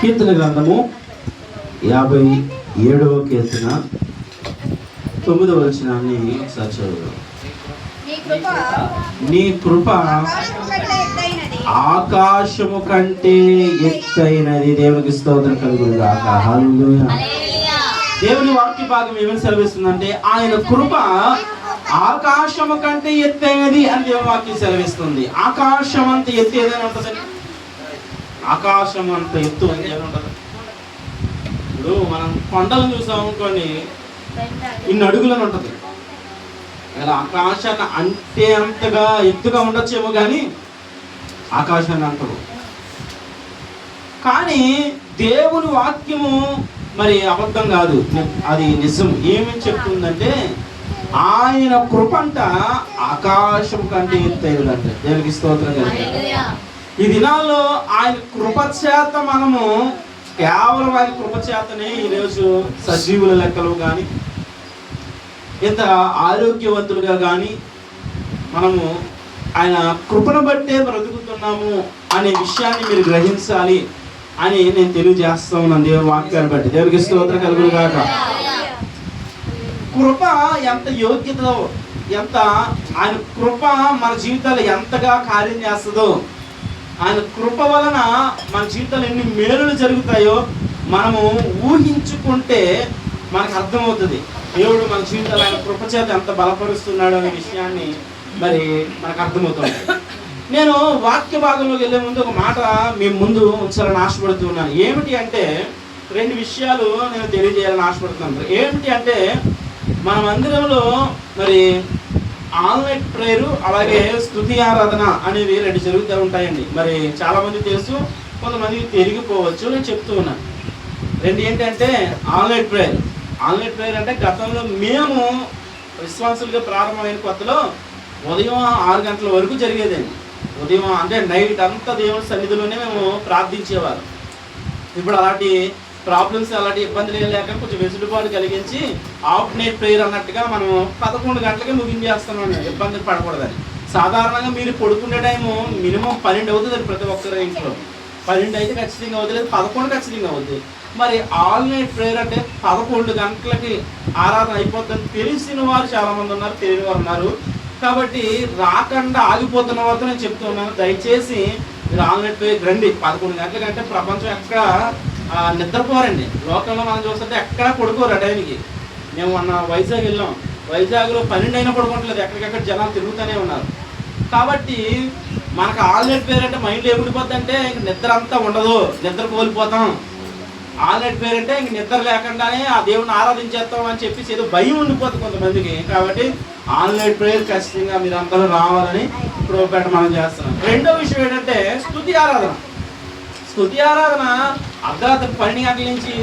కీర్తన గ్రంథము 57వ కీర్తన 9వ వచనాన్ని ఒకసారి చదువు. నీ కృప ఆకాశము కంటే ఎత్తైనది. దేవునికి స్తోత్రం కలుగును గాక. హల్లెలూయా. దేవుని వాక్య భాగం ఏమని సెలవిస్తుందంటే ఆయన కృప ఆకాశము కంటే ఎత్తైనది అని దేవుని వాక్యం సెలవిస్తుంది. ఆకాశం అంత ఎత్తు ఏదైనా ఉంటుందండి? ఆకాశం అంత ఎత్తు అని ఏమైనా ఉంటుంది? ఇప్పుడు మనం కొండలను చూసాం అనుకోండి, ఇన్ని అడుగులని ఉంటుంది. ఇలా ఆకాశాన్ని అంటే అంతగా ఎత్తుగా ఉండొచ్చేమో కానీ ఆకాశాన్ని అంటదు. కానీ దేవుని వాక్యము మరి అబద్ధం కాదు, అది నిజం. ఏమని చెప్తుందంటే ఆయన కృపంట ఆకాశం కంటే ఎత్తైనదంట. దేవునికి స్తోత్రం కలుగును. ఈ దినాల్లో ఆయన కృపచేత మనము కేవలం ఆయన కృపచేతనే ఈరోజు సజీవుల లెక్కలు కానీ ఇంత ఆరోగ్యవంతులుగా కానీ మనము ఆయన కృపను బట్టే బ్రతుకుతున్నాము అనే విషయాన్ని మీరు గ్రహించాలి అని నేను తెలియజేస్తా ఉన్నాను దేవుని వాక్యాన్ని బట్టి. దేవునికి స్తోత్రం కలుగును గాక. కృప ఎంత యోగ్యతలో, ఎంత ఆయన కృప మన జీవితాలు ఎంతగా కార్యం చేస్తుందో, ఆయన కృప వలన మన జీవితాలు ఎన్ని మేలులు జరుగుతాయో మనము ఊహించుకుంటే మనకు అర్థమవుతుంది. దేవుడు మన జీవితాలు ఆయన కృప చేత ఎంత బలపరుస్తున్నాడు అనే విషయాన్ని మరి మనకు అర్థమవుతుంది. నేను వాక్య భాగంలోకి వెళ్ళే ముందు ఒక మాట మీ ముందు ఉంచాలని ఆశపడుతున్నాను. ఏమిటి అంటే 2 విషయాలు నేను తెలియజేయాలని ఆశపడుతున్నాను. ఏమిటి అంటే మన మందిరంలో మరి ఆన్లైన్ ప్రేయరు అలాగే స్తుతి ఆరాధన అనేవి 2 జరుగుతూ ఉంటాయండి. మరి చాలా మంది తెలుసు, కొంతమంది తెలియకపోవచ్చు. నేను చెప్తూ ఉన్నాను. 2 ఏంటంటే ఆన్లైన్ ప్రేయర్. ఆన్లైన్ ప్రేయర్ అంటే గతంలో మేము విశ్వాసులుగా ప్రారంభమైన కొత్తలో ఉదయం 6 గంటల వరకు జరిగేదండి. ఉదయం అంటే నైట్ అంతా దేవుని సన్నిధిలోనే మేము ప్రార్థించేవారు. ఇప్పుడు అలాంటి ప్రాబ్లమ్స్, అలాంటి ఇబ్బందులు లేక కొంచెం వెసులుబాటు కలిగించి ఆఫ్ నైట్ ప్రేయర్ అన్నట్టుగా మనం 11 గంటలకే ముగించేస్తున్నాం, ఇబ్బంది పడకూడదని. సాధారణంగా మీరు పడుకునే టైము మినిమం 12 అవుతుంది ప్రతి ఒక్కరి ఇంట్లో. 12 అయితే ఖచ్చితంగా అవుతుంది, లేదు 11 ఖచ్చితంగా అవుతుంది. మరి ఆల్ నైట్ ప్రేయర్ అంటే 11 గంటలకి ఆరాధన అయిపోతుందని తెలిసిన వారు చాలామంది ఉన్నారు, తెలియని వారు ఉన్నారు. కాబట్టి రాకుండా ఆగిపోతున్న వారితో నేను చెప్తూ ఉన్నాను, దయచేసి మీరు ఆల్ నైట్ ప్రేయర్ రండి. 11 గంటల కంటే ప్రపంచం ఎక్కడ నిద్రపోరండి. లోకంలో మనం చూస్తుంటే ఎక్కడా పడుకోరు ఆ టైంకి. మేము మొన్న వైజాగ్ వెళ్ళాం, వైజాగ్లో 12 అయినా పడుకోవట్లేదు, ఎక్కడికెక్కడ జనాలు తిరుగుతూనే ఉన్నారు. కాబట్టి మనకు ఆల్ నైట్ ప్రేయర్ అంటే మైండ్లో ఏమిడిపోద్ది అంటే ఇంక నిద్ర అంతా ఉండదు, నిద్ర కోల్పోతాం. ఆల్ నైట్ ప్రేయర్ అంటే ఇంక నిద్ర లేకుండానే ఆ దేవుని ఆరాధించేస్తాం అని చెప్పేసి ఏదో భయం ఉండిపోతుంది కొంతమందికి. కాబట్టి ఆల్ నైట్ ప్రేయర్ ఖచ్చితంగా మీరు అందరూ రావాలని ప్రోపేట మనం చేస్తున్నాం. 2వ విషయం ఏంటంటే స్తుతి ఆరాధన. స్తుతి ఆరాధన అర్ధరాత్రి 12 గంటల నుంచి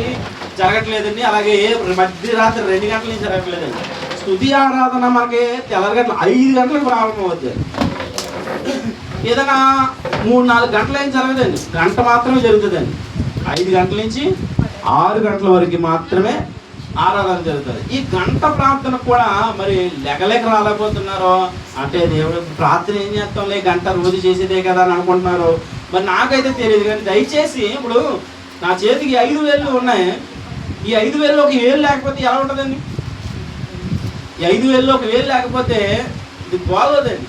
జరగట్లేదండి, అలాగే మధ్యరాత్రి 2 గంటల నుంచి జరగట్లేదండి. స్తుతి ఆరాధన మనకి తెల్లగంటలు 5 గంటలకు ప్రారంభం అవుతుంది. ఏదైనా 3-4 గంటలు ఏం జరగదండి, గంట మాత్రమే జరుగుతుందండి. 5 గంటల నుంచి 6 గంటల వరకు మాత్రమే ఆరాధన జరుగుతుంది. ఈ గంట ప్రార్థన కూడా మరి లెగలేక రాలేకపోతున్నారో అంటే దేవుడు ప్రార్థన ఏం చేస్తాంలే, గంట రోజు చేసేదే కదా అని అనుకుంటున్నారు. మరి నాకైతే తెలియదు. కానీ దయచేసి ఇప్పుడు నా చేతికి 5 వేళ్ళు ఉన్నాయి, ఈ 5 వేల్లో ఒక వేలు లేకపోతే ఎలా ఉంటుందండి? ఈ 5 వేల్లో ఒక వేలు లేకపోతే ఇది బాగోదండి.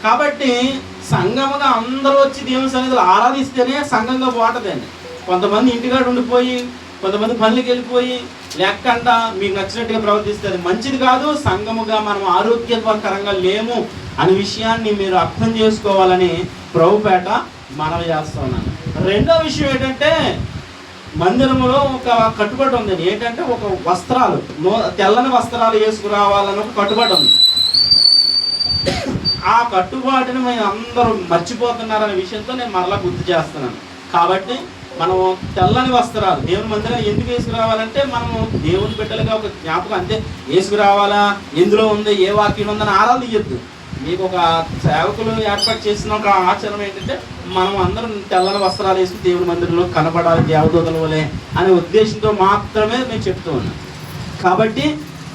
కాబట్టి సంఘముగా అందరూ వచ్చి దేవుని సన్నిధిలో ఆరాధిస్తేనే సంఘంగా బాగుంటుందండి. కొంతమంది ఇంటికాడ ఉండిపోయి, కొంతమంది పనులకి వెళ్ళిపోయి లేకుండా మీకు నచ్చినట్టుగా ప్రవర్తిస్తుంది, మంచిది కాదు. సంఘముగా మనం ఆరోగ్యకరంగా లేము అనే విషయాన్ని మీరు అర్థం చేసుకోవాలని ప్రభుపేట మనవి చేస్తున్నాను. 2వ విషయం ఏంటంటే మందిరంలో ఒక కట్టుబాటు ఉందండి. ఏంటంటే ఒక వస్త్రాలు, తెల్లని వస్త్రాలు వేసుకురావాలని ఒక కట్టుబాటు ఉంది. ఆ కట్టుబాటుని మేము అందరూ మర్చిపోతున్నారనే విషయంతో నేను మరలా గుర్తు చేస్తున్నాను. కాబట్టి మనం తెల్లని వస్త్రాలు దేవుని మందిరం ఎందుకు వేసుకురావాలంటే మనము దేవుని బిడ్డలుగా ఒక జ్ఞాపకం అంతే వేసుకురావాలా, ఎందులో ఉంది, ఏ వాక్యం ఉందని ఆరాధన తీయద్దు. మీకు ఒక సేవకులు ఏర్పాటు చేసిన ఒక ఆచరణ ఏంటంటే మనం అందరం తెల్లని వస్త్రాలు వేసుకుని దేవుని మందిరంలో కనపడాలి దేవదూతల వలె అనే ఉద్దేశంతో మాత్రమే మేము చెప్తూ ఉన్నాం. కాబట్టి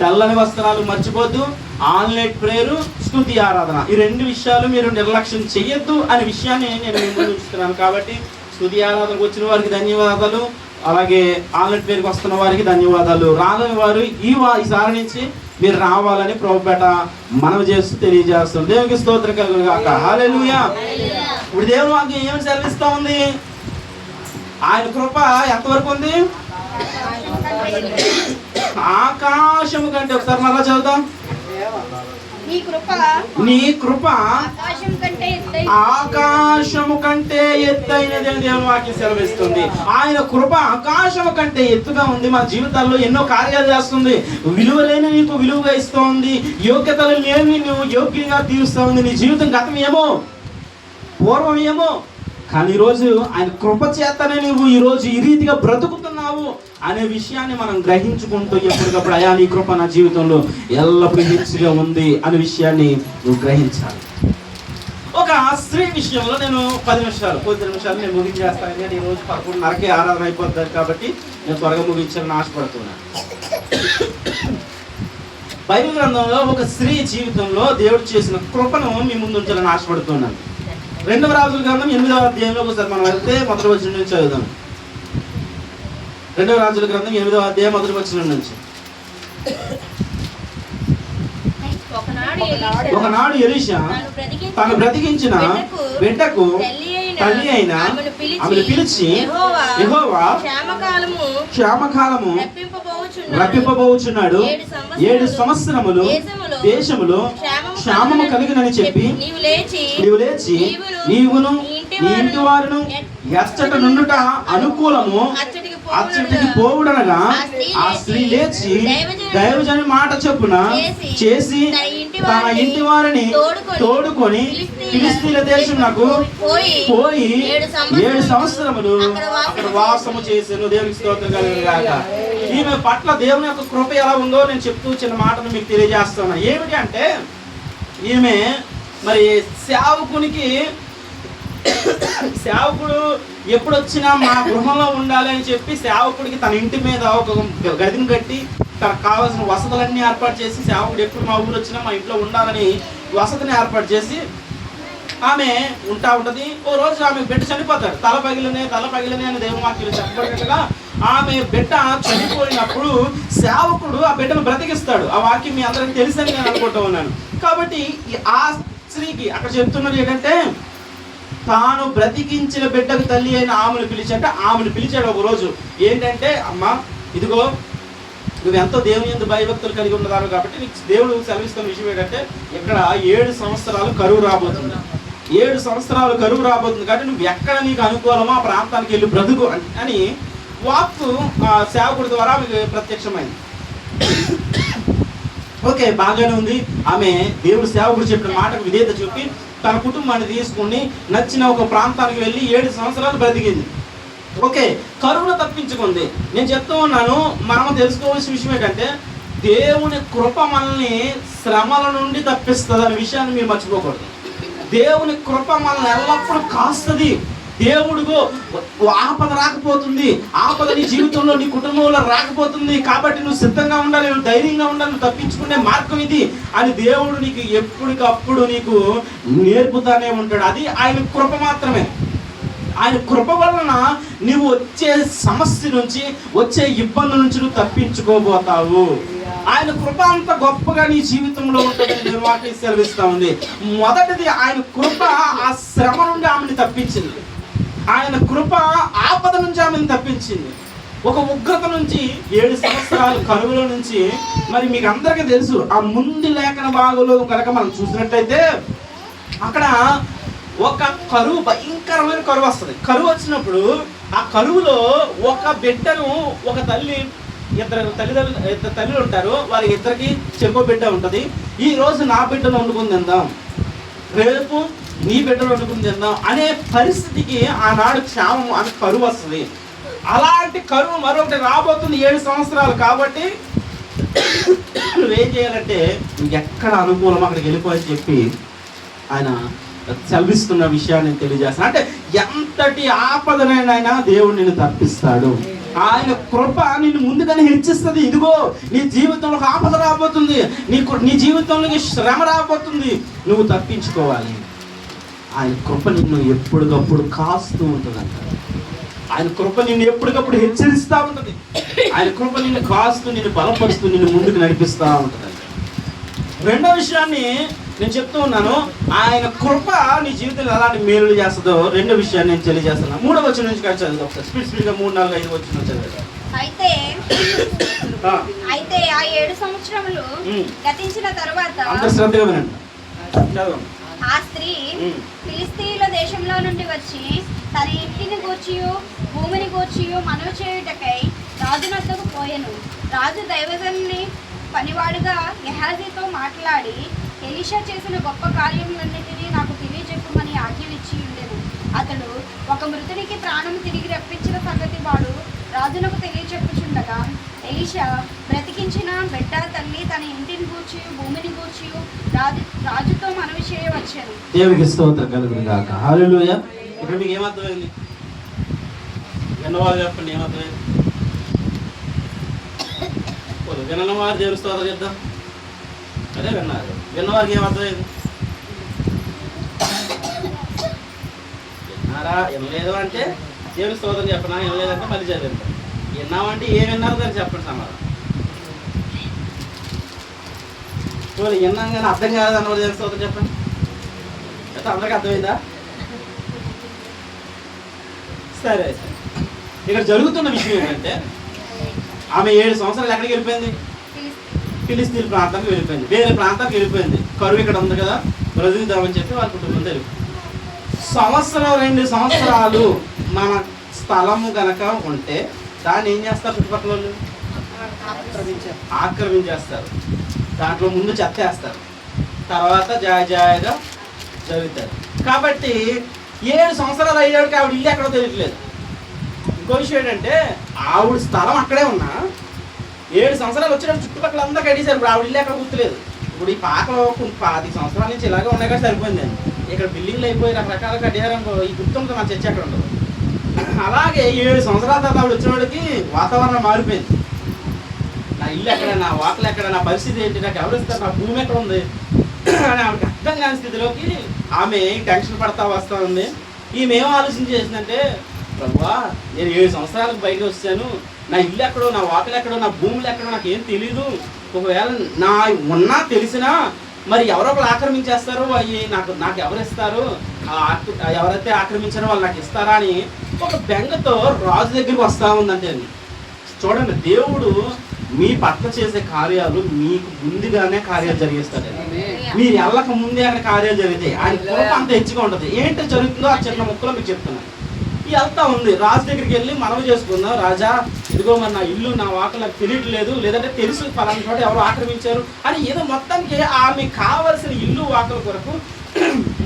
తెల్లని వస్త్రాలు మర్చిపోద్దు, ఆల్ నైట్ ప్రేయరు, స్తుతి ఆరాధన, ఈ 2 విషయాలు మీరు నిర్లక్ష్యం చెయ్యొద్దు అనే విషయాన్ని నేను ముందు ఉంచుతున్నాను. కాబట్టి స్తుతి ఆరాధనకు వచ్చిన వారికి ధన్యవాదాలు, అలాగే ఆన్లైన్ పేరుకి వస్తున్న వారికి ధన్యవాదాలు. రాని వారు ఈసారి నుంచి మీరు రావాలని ప్రభుపేట మనవి చేస్తూ తెలియజేస్తాం. దేవునికి స్తోత్రం కలుగును గాక. హల్లెలూయా. ఇప్పుడు దేవుని వాక్యం ఏమి సెలవిస్తా ఉంది? ఆయన కృప ఎంతవరకు ఉంది? ఆకాశము కంటే, ఒకసారి మళ్ళా చదువుతాం. నీ కృప ఆకాశము కంటే ఎత్తైనది అని దేవుని వాక్యం సెలవిస్తుంది. ఆయన కృప ఆకాశము కంటే ఎత్తుగా ఉంది. మన జీవితాల్లో ఎన్నో కార్యాలు చేస్తుంది. విలువలేని నీకు విలువగా ఇస్తోంది. యోగ్యతలు లేని నువ్వు యోగ్యంగా తీరుస్తూ ఉంది. నీ జీవితం గతం ఏమో, పూర్వం ఏమో, కానీ ఈరోజు ఆయన కృప చేతనే నువ్వు ఈరోజు ఈ రీతిగా బ్రతుకుతున్నావు అనే విషయాన్ని మనం గ్రహించుకుంటూ ఎప్పటికప్పుడు అయా నీ కృప నా జీవితంలో ఎల్లప్పుడూ హెచ్చుగా ఉంది అనే విషయాన్ని నువ్వు గ్రహించాలి. ఒక స్త్రీ విషయంలో నేను 10 నిమిషాలు నేను ముగించేస్తాను. ఎందుకంటే ఈరోజు 11:30కి ఆరాధన అయిపోతుంది కాబట్టి నేను త్వరగా ముగించాలని ఆశపడుతున్నాను. బైబిల్ గ్రంథంలో ఒక స్త్రీ జీవితంలో దేవుడు చేసిన కృపను మీ ముందు ఉంచాలని ఆశపడుతున్నాను. 2వ రాజుల గ్రంథం 8వ అధ్యాయంలో ఒకసారి మనం వెళ్తే మొదటి వచనం నుంచి చదువుదాం. 2వ రాజుల గ్రంథం 8వ అధ్యాయం మొదటి వచనం నుంచి. ఒకనాడు ఎలీషా తాను బ్రతికించిన బిడ్డకు తల్లి అయిన ఆమెను పిలిచి యెహోవా క్షేమకాలము రప్పింపబోచున్నాడు, 7 సంవత్సరములు దేశములో క్షేమము కలిగినని చెప్పి నీవు లేచి నీవును నీ ఇంటి వారును ఎచ్చట నుండుట అనుకూలము అచ్చటికి పోవుడనగా ఆ స్త్రీ లేచి దైవజనుని మాట చొప్పున చేసి తన ఇంటి వారిని తోడుకొని ఫిలిష్తీయుల దేశమునకు పోయి 7 సంవత్సరములు అక్కడ వాసము చేసాను. దేవునికి స్తోత్రం కలుగును గాక. ఈమె పట్ల దేవుని యొక్క కృప ఎలా ఉందో నేను చెప్తూ చిన్న మాటను మీకు తెలియజేస్తున్నా. ఏమిటి అంటే, ఈమె మరి సేవకుడు ఎప్పుడొచ్చినా మా గృహంలో ఉండాలి అని చెప్పి సేవకుడికి తన ఇంటి మీద ఒక గదిని కట్టి తనకు కావాల్సిన వసతులన్నీ ఏర్పాటు చేసి, సేవకుడు ఎప్పుడు మా ఊరు వచ్చినా మా ఇంట్లో ఉండాలని వసతిని ఏర్పాటు చేసి ఆమె ఉంటుంది. ఓ రోజు ఆమె బిడ్డ చనిపోతాడు. తల పగిలినే అని దేవుని వాక్యంలో చెప్పబడినట్టుగా ఆమె బిడ్డ చనిపోయినప్పుడు సేవకుడు ఆ బిడ్డను బ్రతికిస్తాడు. ఆ వాక్యం మీ అందరికీ తెలుసని నేను అనుకుంటూ ఉన్నాను. కాబట్టి ఆ స్త్రీకి అక్కడ చెప్తున్నది ఏంటంటే, తాను బ్రతికించిన బిడ్డకు తల్లి అయిన ఆమెను పిలిచాడు ఒక రోజు. ఏంటంటే, అమ్మా ఇదిగో నువ్వు ఎంతో దేవుని యందు భయభక్తులు కలిగి ఉన్నదాను కాబట్టి నీకు దేవుడు సెలవిస్తున్న విషయం ఏంటంటే, ఇక్కడ 7 సంవత్సరాలు కరువు రాబోతుంది. 7 సంవత్సరాలు కరువు రాబోతుంది కాబట్టి నువ్వు ఎక్కడ నీకు అనుకూలమో ఆ ప్రాంతానికి వెళ్ళి బ్రతుకు అని వాక్కు సేవకుడి ద్వారా మీకు ప్రత్యక్షమైంది. ఓకే, బాగానే ఉంది. ఆమె దేవుడు సేవకుడు చెప్పిన మాటకు విధేయత చూపి తన కుటుంబాన్ని తీసుకుని నచ్చిన ఒక ప్రాంతానికి వెళ్ళి 7 సంవత్సరాలు బ్రతికింది. ఓకే, కరువును తప్పించుకుంది. నేను చెప్తూ ఉన్నాను, మనం తెలుసుకోవాల్సిన విషయం ఏంటంటే, దేవుని కృప మనల్ని శ్రమల నుండి తప్పిస్తుంది అనే విషయాన్ని మీరు మర్చిపోకూడదు. దేవుని కృప మనల్ని ఎల్లప్పుడూ కాస్తుంది. దేవుడిగో ఆపద రాకపోతుంది, ఆపద నీ జీవితంలో నీ కుటుంబంలో రాకపోతుంది కాబట్టి నువ్వు సిద్ధంగా ఉండాలి, నువ్వు ధైర్యంగా ఉండాలి, నువ్వు తప్పించుకునే మార్గం ఇది అని దేవుడు నీకు ఎప్పటికప్పుడు నీకు నేర్పుతానే ఉంటాడు. అది ఆయన కృప మాత్రమే. ఆయన కృప వలన నువ్వు వచ్చే సమస్య నుంచి, వచ్చే ఇబ్బందుల నుంచి నువ్వు తప్పించుకోబోతావు. ఆయన కృప అంత గొప్పగా నీ జీవితంలో ఉంటుందని నేను వాక్యం సెలవిస్తా ఉంది. మొదటిది, ఆయన కృప ఆ శ్రమ నుండి ఆమెను తప్పించింది. ఆయన కృప ఆపద నుంచి ఆమెను తప్పించింది. ఒక ఉగ్రత నుంచి, 7 సంవత్సరాలు కరువుల నుంచి. మరి మీకు అందరికీ తెలుసు, ఆ ముందు లేఖన భాగంలో కనుక మనం చూసినట్టయితే అక్కడ ఒక కరువు, భయంకరమైన కరువు వస్తుంది. కరువు వచ్చినప్పుడు ఆ కరువులో ఒక బిడ్డను, ఒక తల్లి, ఇద్దరు తల్లులు ఉంటారు, వారి ఇద్దరికి చెంప బిడ్డ ఉంటుంది. ఈ రోజు నా బిడ్డను వండుకుని తిందాం, రేపు నీ బిడ్డను వండుకుని తిందాం అనే పరిస్థితికి ఆనాడు క్షామం అని కరువు వస్తుంది. అలాంటి కరువు మరొకటి రాబోతుంది 7 సంవత్సరాలు. కాబట్టి నువ్వేం చేయాలంటే, ఎక్కడ అనుకూలం అక్కడికి వెళ్ళిపోయని చెప్పి ఆయన చల్విస్తున్న విషయాన్ని తెలియజేస్తాను. అంటే ఎంతటి ఆపదనైనా దేవుడు నిన్ను తప్పిస్తాడు. ఆయన కృప నిన్ను ముందుగానే హెచ్చిస్తుంది. ఇదిగో నీ జీవితంలో ఆపద రాబోతుంది, నీ జీవితంలోకి శ్రమ రాబోతుంది, నువ్వు తప్పించుకోవాలి. ఆయన కృప నిన్ను ఎప్పటికప్పుడు కాస్తూ ఉంటుందంట. ఆయన కృప నిన్ను ఎప్పటికప్పుడు హెచ్చరిస్తూ ఉంటుంది. ఆయన కృప నిన్ను కాస్తూ, నిన్ను బలపరుస్తూ, నిన్ను ముందుకు నడిపిస్తూ ఉంటుందంట. రెండో విషయాన్ని నేను చెప్తూ ఉన్నాను, ఆయన కృప నీ జీవితంలో ఎలాంటి మేలు చేస్తుందో రెండో విషయాన్ని నేను తెలియజేస్తున్నాను. 3వ వచనం నుంచి కానీ చదువు ఒకసారి స్పీడ్గా 3, 4, 5 వచనం చదివాడు. అయితే ఆ 7 సంవత్సరములు గతించిన తరువాత శ్రద్ధగా వినండి. ఆ స్త్రీ ఫిలిస్తీయుల దేశంలో నుండి వచ్చి తన ఇంటిని గూర్చియు భూమిని గూర్చియు మనవి చేయుటకై రాజునద్దకు పోయెను. రాజు దైవజనుని పనివాడుగా గెహాజీతో మాట్లాడి ఎలీషా చేసిన గొప్ప కార్యములన్నిటినీ నాకు తెలియజెప్పమని ఆజ్ఞలిచ్చి ఉండెను. అతడు ఒక మృతునికి ప్రాణం తిరిగి రప్పించిన సంగతి వాడు రాజునకు తెలియచెప్పుచుండగా ఎలీషా బ్రతికించిన బిడ్డ తల్లి తన ఇంటిని గూర్చి భూమిని గూర్చి రాజుతో మనవి చేయవచ్చాను. దేవునికి స్తోత్రం కలుగును గాక. హల్లెలూయా. ఇప్పుడు మీకు ఏమర్థమైంది? విన్నవారు చెప్పండి, ఏమర్థమైంది? విన్నవారు దేవుని స్తోత్రం చేద్దాం. అదే విన్నారు. విన్నవారికి ఏమర్థమైంది? విన్నారా? వినలేదు అంటే దేవుని స్తోత్రం చెప్పనా, వినలేదంటే మళ్ళీ చదివింది. విన్నామంటే ఏం విన్నారు దాన్ని చెప్పండి సమాధానం. విన్నాం కానీ అర్థం కాదు అన్న దేవుని స్తోత్రం చెప్పండి. అయితే అందరికీ అర్థమైందా? సరే. ఇక్కడ జరుగుతున్న విషయం ఏంటంటే, ఆమె 7 సంవత్సరాలు ఎక్కడికి వెళ్ళిపోయింది? ఫిలిస్తీన్ ప్రాంతానికి వెళ్ళిపోయింది. వేరే ప్రాంతానికి వెళ్ళిపోయింది. కరువు ఇక్కడ ఉంది కదా, బ్రతుకుదామని చెప్పి వాళ్ళ కుటుంబం తెలియదు. 2 సంవత్సరాలు మన స్థలము గనక ఉంటే దాన్ని ఏం చేస్తారు? చుట్టుపక్కల వాళ్ళు ఆక్రమించేస్తారు. దాంట్లో ముందు చెత్త వేస్తారు, తర్వాత జాయిగా చదువుతారు. కాబట్టి 7 సంవత్సరాలు అయ్యాడికి ఆవిడ ఇల్లు ఎక్కడో తెలియట్లేదు. ఇంకో విషయం ఏంటంటే, ఆవిడ స్థలం అక్కడే ఉన్నా 7 సంవత్సరాలు వచ్చేటప్పుడు చుట్టుపక్కల అంతా కట్టేశారు. ఇప్పుడు ఆవిడ ఇల్లు ఎక్కడ గుర్తులేదు. ఇప్పుడు ఈ పాకలో 25 సంవత్సరాల నుంచి ఇలాగే ఉన్నాయి కదా, సరిపోయింది. ఇక్కడ బిల్డింగ్లు అయిపోయి రకరకాల కట్టారనుకో, ఈ గుర్తుంటుంది మన చర్చ అక్కడ ఉండదు. అలాగే 7 సంవత్సరాల తర్వాత ఆవిడ వచ్చినవాడికి వాతావరణం మారిపోయింది. నా ఇల్లు ఎక్కడ, నా వాకలు ఎక్కడ, నా పరిస్థితి ఏంటి, నాకు ఎవరు ఇస్తారు, నా భూమి ఎక్కడ ఉంది అని ఆవిడకి అర్థం కాని స్థితిలోకి ఆమె టెన్షన్ పడతా వస్తూ ఉంది. ఈమె ఏం ఆలోచన చేసిందంటే, ప్రభువా నేను 7 సంవత్సరాలకు బయటకు వచ్చాను, నా ఇల్లు ఎక్కడో, నా వాకలు ఎక్కడో, నా భూములు ఎక్కడో నాకు ఏం తెలీదు. ఒకవేళ నా ఉన్నా తెలిసినా మరి ఎవరో ఒకరు ఆక్రమించేస్తారు, అవి నాకు ఎవరు ఇస్తారు, ఎవరైతే ఆక్రమించారో వాళ్ళు నాకు ఇస్తారా అని ఒక బెంగతో రాజు దగ్గరికి వస్తూ ఉందంటే. చూడండి, దేవుడు మీ పట్ల చేసే కార్యాలు మీకు ముందుగానే కార్యాలు జరిగిస్తాడు. మీరు వెళ్ళక ముందే అక్కడ కార్యాలు జరుగుతాయి. ఆయన కృప అంత హెచ్చుగా ఉంటుంది. ఏంటో జరుగుతుందో ఆ చిన్న ముక్కలో మీకు చెప్తున్నాను. వెళ్తా ఉంది, రాజు దగ్గరికి వెళ్ళి మనవి చేసుకుందాం, రాజా ఇదిగో మరి నా ఇల్లు, నా వాకలు నాకు తెలియట్లేదు, లేదంటే తెలుసు పలానా చోట ఎవరు ఆక్రమించారు అని ఏదో మొత్తానికి ఆమె కావలసిన ఇల్లు వాకల కొరకు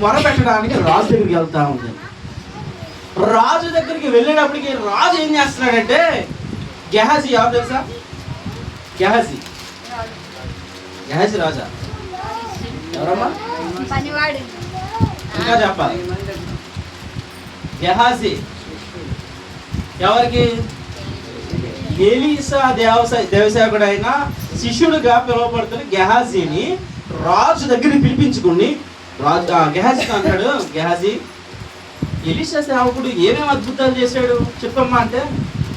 మొరపెట్టడానికి రాజు దగ్గరికి వెళ్తా ఉంది. రాజు దగ్గరికి వెళ్ళేటప్పటికి రాజు ఏం చేస్తున్నాడంటే, గెహాజీ ఎవరు తెలుసా? గెహాజీ రాజా ఎవరమ్మా? ఇంకా చెప్పాలి. గెహాజీ ఎవరికి? ఎలీషా దేవసేవకుడైన శిష్యుడిగా పిలువబడుతున్న గెహాజీని రాజు దగ్గరికి పిలిపించుకుని గెహాజీతో అంటాడు, గెహాజీ ఎలీషా సేవకుడు ఏమేమి అద్భుతాలు చేశాడు చెప్పమ్మా అంటే,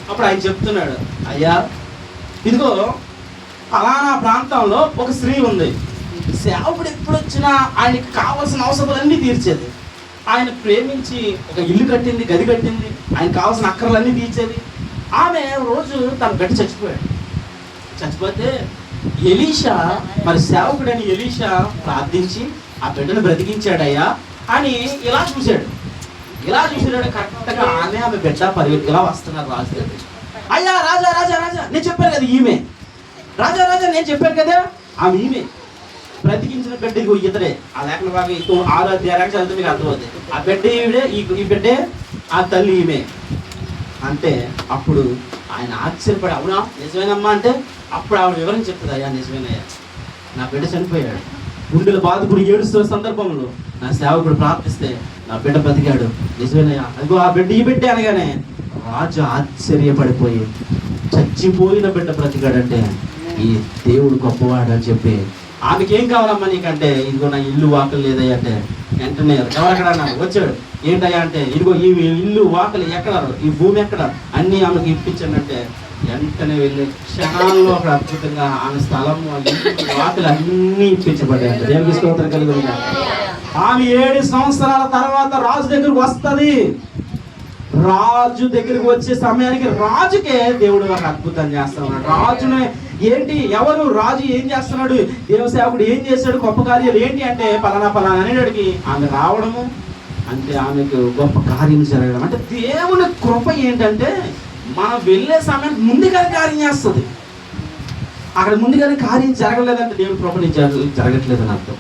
అప్పుడు ఆయన చెప్తున్నాడు, అయ్యా ఇదిగో ఫలానా ప్రాంతంలో ఒక స్త్రీ ఉంది, సేవకుడు ఎప్పుడు వచ్చినా ఆయనకి కావాల్సిన అవసరాలన్నీ తీర్చేది. ఆయన ప్రేమించి ఒక ఇల్లు కట్టింది, గది కట్టింది, ఆయన కావాల్సిన అక్కర్లన్నీ తీర్చేది. ఆమె రోజు తన గట్టి చచ్చిపోతే ఎలీషా, మరి సేవకుడని ఎలీషా ప్రార్థించి ఆ బిడ్డను బ్రతికించాడయ్యా అని ఇలా చూశాడు. కరెక్ట్గా ఆమె బిడ్డ పరిగెత్తులా వస్తున్నారు రాజు దగ్గర. అయ్యా రాజా నేను చెప్పాను కదా ఈమె, రాజా నేను చెప్పాను కదా ఆమె ఈమె బ్రతికించిన బిడ్డ ఇతరే. ఆ లేఖన బాగా 6 అధ్యాయాలకు చదివితే మీకు అర్థమవుతుంది. ఆ బిడ్డ ఈవిడే, ఈ బిడ్డే ఆ తల్లి ఈమె అంటే. అప్పుడు ఆయన ఆశ్చర్యపడి, అవునా నిజమేనమ్మా అంటే, అప్పుడు ఆవిడ వివరం చెప్తుంది, అయ్యా నిజమేనయ్యా, నా బిడ్డ చనిపోయాడు, గుండెలు బాధకుడు ఏడుస్తున్న సందర్భంలో నా సేవకుడు ప్రార్థిస్తే నా బిడ్డ బ్రతికాడు, నిజమేనయ్యా, అదిగో ఆ బిడ్డ ఈ బిడ్డే అనగానే రాజు ఆశ్చర్యపడిపోయి, చచ్చిపోయిన బిడ్డ బ్రతికాడంటే ఈ దేవుడు గొప్పవాడు అని చెప్పి, ఆమెకి ఏం కావాలమ్మా నీకంటే, ఇదిగో నా ఇల్లు వాకలు లేదయ్యా అంటే, వెంటనే ఎవరెక్కడ అన్నారు, వచ్చాడు. ఏంటయ్యా అంటే, ఇదిగో ఈ ఇల్లు వాకలి ఎక్కడ, ఈ భూమి ఎక్కడ, అన్నీ ఆమెకు ఇప్పించండి అంటే వెంటనే వెళ్ళి క్షణాల్లో అక్కడ అద్భుతంగా ఆమె స్థలము వాకలి అన్నీ ఇప్పించబడ్డాయి. దేవునికి స్తోత్రం కలుగుతుంది. ఆమె 7 సంవత్సరాల తర్వాత రాజు దగ్గరకు వస్తుంది. రాజు దగ్గరికి వచ్చే సమయానికి రాజుకే దేవుడు ఒక అద్భుతం చేస్తా ఉన్నాడు. రాజునే ఏంటి, ఎవరు రాజు ఏం చేస్తున్నాడు, దేవసేవకుడు ఏం చేశాడు, గొప్ప కార్యాలు ఏంటి అంటే పలానా అనేటికి ఆమె రావడము, అంటే ఆమెకు గొప్ప కార్యం జరగడం. అంటే దేవుని కృప ఏంటంటే మనం వెళ్ళే సమయానికి ముందుగానే కార్యం చేస్తుంది. అక్కడ ముందుగానే కార్యం జరగలేదంటే దేవుని కృప నీకు జరగట్లేదని అర్థం.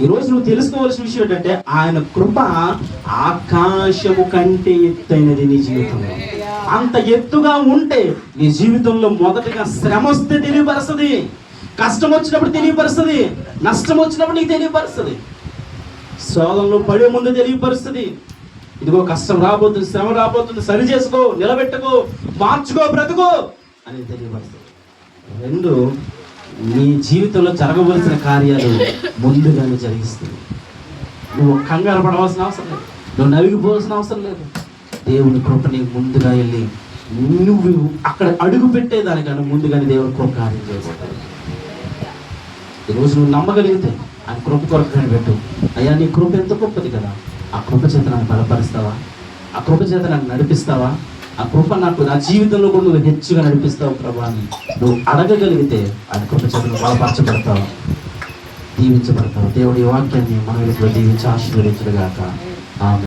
ఈరోజు నువ్వు తెలుసుకోవాల్సిన విషయం ఏంటంటే ఆయన కృప ఆకాశము కంటే ఎత్తైనది నీ జీవితంలో. అంత ఎత్తుగా ఉంటే నీ జీవితంలో మొదటగా శ్రమ వస్తే తెలియపరుస్తుంది, కష్టం వచ్చినప్పుడు తెలియపరుస్తుంది, నష్టం వచ్చినప్పుడు నీకు తెలియపరుస్తుంది, శోధనలో పడే ముందు తెలియపరుస్తుంది. ఇదిగో కష్టం రాబోతుంది, శ్రమ రాబోతుంది, సరి చేసుకో, నిలబెట్టుకో, మార్చుకో, బ్రతుకో అని తెలియపరుస్తుంది. 2, నీ జీవితంలో జరగవలసిన కార్యాలు ముందుగానే జరిగిస్తుంది. నువ్వు కంగారు పడవలసిన అవసరం లేదు, నువ్వు నలిగిపోవాల్సిన అవసరం లేదు. దేవుని కృప నీకు ముందుగా వెళ్ళి నువ్వు అక్కడ అడుగు పెట్టేదానికన్నా ముందుగానే దేవుని కృప కార్యం చేయబోతాడు. ఈరోజు నువ్వు నమ్మగలిగితే ఆయన కృప కొరకు కనిపెట్టు. అయ్యా నీ కృప ఎంత గొప్పది కదా, ఆ కృప చేత నన్ను బలపరుస్తావా, ఆ కృప చేత నన్ను నడిపిస్తావా, ఆ కృప నాకు నా జీవితంలో కూడా నువ్వు హెచ్చుగా నడిపిస్తావు ప్రభా అని నువ్వు అడగగలిగితే ఆయన కృప చేత నువ్వు బలపరచబడతావు, దీవించబడతావు. దేవుడి వాక్యాన్ని మన దీవించి ఆశీర్వదించుగాక. ఆమేన్.